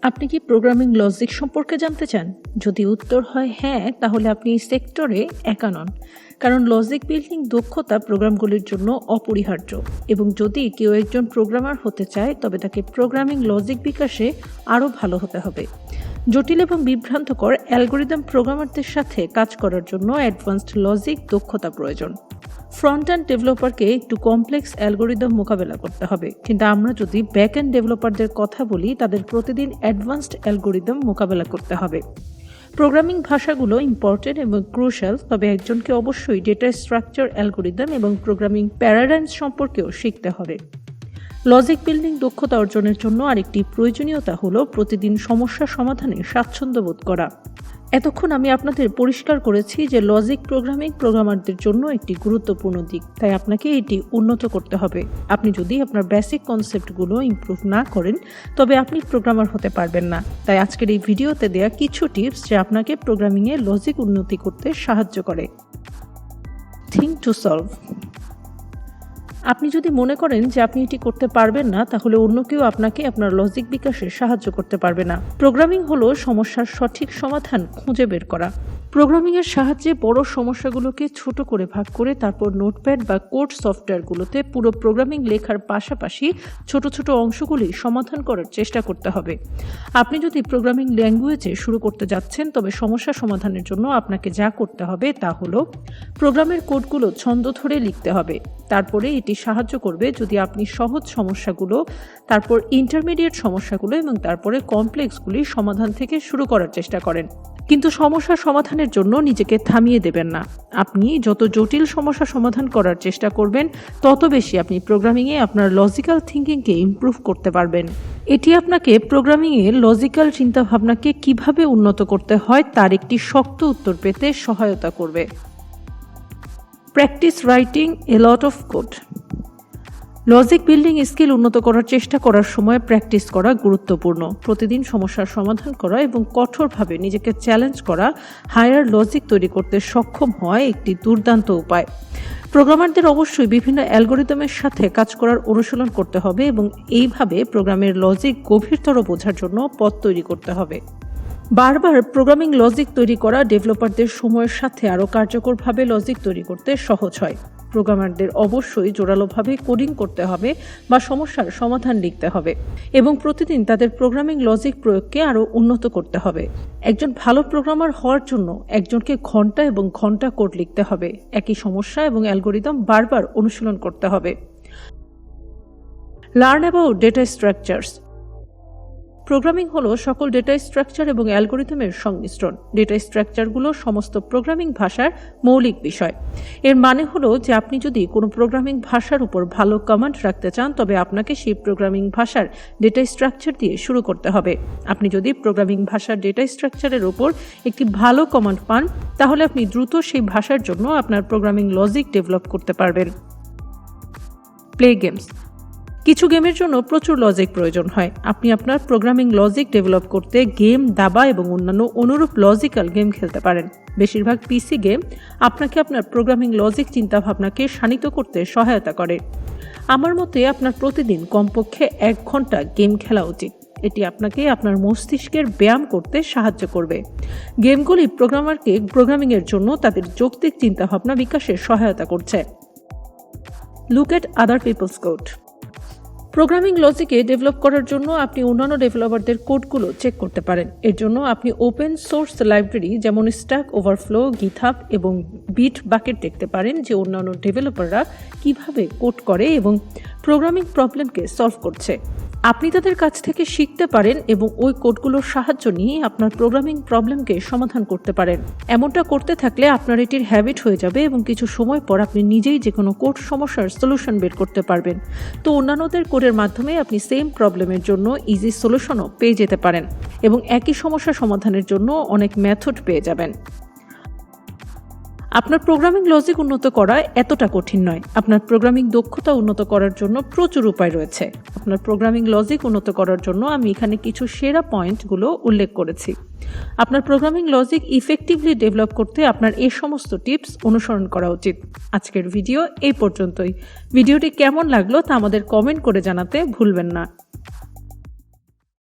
আপনি কি programming logic সম্পর্কে জানতে চান? যদি উত্তর হয় হ্যাঁ, তাহলে আপনি এই সেক্টরে একা নন। কারণ লজিক বিল্ডিং দক্ষতা প্রোগ্রামগুলির জন্য অপরিহার্য এবং যদি কেউ একজন প্রোগ্রামার হতে চায় তবে তাকে প্রোগ্রামিং লজিক বিকাশে আরও ভালো হতে হবে। জটিল এবং বিভ্রান্তকর অ্যালগোরিদম প্রোগ্রামারদের সাথে কাজ করার জন্য অ্যাডভান্সড লজিক দক্ষতা প্রয়োজন। ফ্রন্ট এন্ড ডেভেলপারকে একটু কমপ্লেক্স অ্যালগোরিদম মোকাবেলা করতে হবে, কিন্তু আমরা যদি ব্যাক এন্ড ডেভেলপারদের কথা বলি তাদের প্রতিদিন অ্যাডভান্সড অ্যালগোরিদম মোকাবেলা করতে হবে। প্রোগ্রামিং ভাষাগুলো ইম্পর্টেন্ট এবং ক্রুশাল, তবে একজনকে অবশ্যই ডেটা স্ট্রাকচার অ্যালগোরিদম এবং প্রোগ্রামিং প্যারাডাইমস সম্পর্কেও শিখতে হবে। লজিক বিল্ডিং দক্ষতা অর্জনের জন্য আরেকটি প্রয়োজনীয়তা হলো প্রতিদিন সমস্যা সমাধানে স্বাচ্ছন্দ্য বোধ করা। এতক্ষণ আমি আপনাদের পরিষ্কার করেছি যে লজিক প্রোগ্রামিং প্রোগ্রামারদের জন্য একটি গুরুত্বপূর্ণ দিক, তাই আপনাকে এটি উন্নত করতে হবে। আপনি যদি আপনার বেসিক কনসেপ্টগুলো ইমপ্রুভ না করেন তবে আপনি প্রোগ্রামার হতে পারবেন না। তাই আজকের এই ভিডিওতে দেয়া কিছু টিপস যা আপনাকে প্রোগ্রামিংয়ে লজিক উন্নতি করতে সাহায্য করে। Think to solve. আপনি যদি মনে করেন যে আপনি এটি করতে পারবেন না, তাহলে অন্য কেউ আপনাকে আপনার লজিক বিকাশে সাহায্য করতে পারবে না। প্রোগ্রামিং হলো সমস্যার সঠিক সমাধান খুঁজে বের করা। প্রোগ্রামিংয়ের সাহায্যে বড় সমস্যাগুলোকে ছোট করে ভাগ করে তারপর নোটপ্যাড বা কোড সফটওয়্যারগুলোতে পুরো প্রোগ্রামিং লেখার পাশাপাশি ছোট ছোট অংশগুলি সমাধান করার চেষ্টা করতে হবে। আপনি যদি প্রোগ্রামিং ল্যাঙ্গুয়েজে শুরু করতে যাচ্ছেন তবে সমস্যা সমাধানের জন্য আপনাকে যা করতে হবে তা হলো প্রোগ্রামের কোডগুলো ছন্দ ধরে লিখতে হবে। তারপরে এটি সাহায্য করবে যদি আপনি সহজ সমস্যাগুলো, তারপর ইন্টারমিডিয়েট সমস্যাগুলো এবং তারপরে কমপ্লেক্সগুলি সমাধান থেকে শুরু করার চেষ্টা করেন। কিন্তু সমস্যা সমাধানের জন্য নিজেকে থামিয়ে দেবেন না। আপনি যত জটিল সমস্যা সমাধান করার চেষ্টা করবেন তত বেশি আপনি প্রোগ্রামিংয়ে আপনার লজিক্যাল থিঙ্কিংকে ইমপ্রুভ করতে পারবেন। এটি আপনাকে প্রোগ্রামিংয়ে লজিক্যাল চিন্তাভাবনাকে কিভাবে উন্নত করতে হয় তার একটি শক্ত উত্তর পেতে সহায়তা করবে। Practice writing A lot of code. Logic building skill উন্নত করার চেষ্টা করার সময় প্র্যাকটিস করা গুরুত্বপূর্ণ। প্রতিদিন সমস্যার সমাধান করা এবং কঠোরভাবে নিজেকে চ্যালেঞ্জ করা হায়ার লজিক তৈরি করতে সক্ষম হয় একটি দুর্দান্ত উপায়। প্রোগ্রামারদের অবশ্যই বিভিন্ন অ্যালগোরিদমের সাথে কাজ করার অনুশীলন করতে হবে এবং এইভাবে প্রোগ্রামের লজিক গভীরতর বোঝার জন্য পথ তৈরি করতে হবে। বারবার প্রোগ্রামিং লজিক তৈরি করা ডেভেলপারদের সময়ের সাথে আরও কার্যকরভাবে লজিক তৈরি করতে সহজ হয়। প্রোগ্রামারদের অবশ্যই জোরালোভাবে কোডিং করতে হবে বা সমস্যার সমাধান লিখতে হবে এবং প্রতিদিন তাদের প্রোগ্রামিং লজিক প্রয়োগকে আরও উন্নত করতে হবে। একজন ভালো প্রোগ্রামার হওয়ার জন্য একজনকে ঘন্টা এবং ঘন্টা কোড লিখতে হবে। একই সমস্যা এবং অ্যালগোরিদম বারবার অনুশীলন করতে হবে। Learn about data structures. Programming হলো সকল ডেটা স্ট্রাকচার এবং অ্যালগোরিদমের সংমিশ্রণ। ডেটা স্ট্রাকচারগুলো সমস্ত প্রোগ্রামিং ভাষার মৌলিক বিষয়। এর মানে হলো যে আপনি যদি কোনো প্রোগ্রামিং ভাষার উপর ভালো কমান্ড রাখতে চান তবে আপনাকে সেই প্রোগ্রামিং ভাষার ডেটা স্ট্রাকচার দিয়ে শুরু করতে হবে। আপনি যদি প্রোগ্রামিং ভাষার ডেটা স্ট্রাকচারের উপর একটি ভালো কমান্ড পান তাহলে আপনি দ্রুত সেই ভাষার জন্য আপনার প্রোগ্রামিং লজিক ডেভেলপ করতে পারবেন। Play games. কিছু গেমের জন্য প্রচুর লজিক প্রয়োজন হয়। আপনি আপনার প্রোগ্রামিং লজিক ডেভেলপ করতে গেম, দাবা এবং অন্যান্য অনুরূপ লজিক্যাল গেম খেলতে পারেন। বেশিরভাগ পিসি গেম আপনাকে আপনার প্রোগ্রামিং লজিক চিন্তাভাবনাকে শানিত করতে সহায়তা করে। আমার মতে আপনার প্রতিদিন কমপক্ষে 1 ঘন্টা গেম খেলা উচিত। এটি আপনাকে আপনার মস্তিষ্কের ব্যায়াম করতে সাহায্য করবে। গেমগুলি প্রোগ্রামারকে প্রোগ্রামিংয়ের জন্য তাদের যৌক্তিক চিন্তাভাবনা বিকাশে সহায়তা করছে। Look at other people's code. Programming লজিকে ডেভেলপ করার জন্য আপনি অন্যান্য ডেভেলপারদের কোডগুলো চেক করতে পারেন। এর জন্য আপনি ওপেন সোর্স লাইব্রেরি যেমন স্ট্যাক ওভারফ্লো, গিটহাব এবং বিট বাকেট দেখতে পারেন যে অন্যান্য ডেভেলপাররা কিভাবে কোড করে এবং প্রোগ্রামিং প্রবলেমকে সলভ করছে। আপনি তাদের কাছ থেকে শিখতে পারেন এবং ওই কোডগুলোর সাহায্য নিয়ে আপনার প্রোগ্রামিং প্রবলেমকে সমাধান করতে পারেন। এমনটা করতে থাকলে আপনার এটির হ্যাবিট হয়ে যাবে এবং কিছু সময় পর আপনি নিজেই যে কোনো কোড সমস্যার সলিউশন বের করতে পারবেন। তো অন্যান্যদের কোডের মাধ্যমে আপনি সেম প্রবলেমের জন্য ইজি সলিউশনও পেয়ে যেতে পারেন এবং একই সমস্যা সমাধানের জন্য অনেক মেথড পেয়ে যাবেন। আপনার প্রোগ্রামিং লজিক উন্নত করা এতটা কঠিন নয়। আপনার প্রোগ্রামিং দক্ষতা উন্নত করার জন্য প্রচুর উপায় রয়েছে। আপনার প্রোগ্রামিং লজিক উন্নত করার জন্য আমি এখানে কিছু সেরা পয়েন্টগুলো উল্লেখ করেছি। আপনার প্রোগ্রামিং লজিক ইফেক্টিভলি ডেভেলপ করতে আপনার এই সমস্ত টিপস অনুসরণ করা উচিত। আজকের ভিডিও এই পর্যন্তই। ভিডিওটি কেমন লাগলো তা আমাদের কমেন্ট করে জানাতে ভুলবেন না।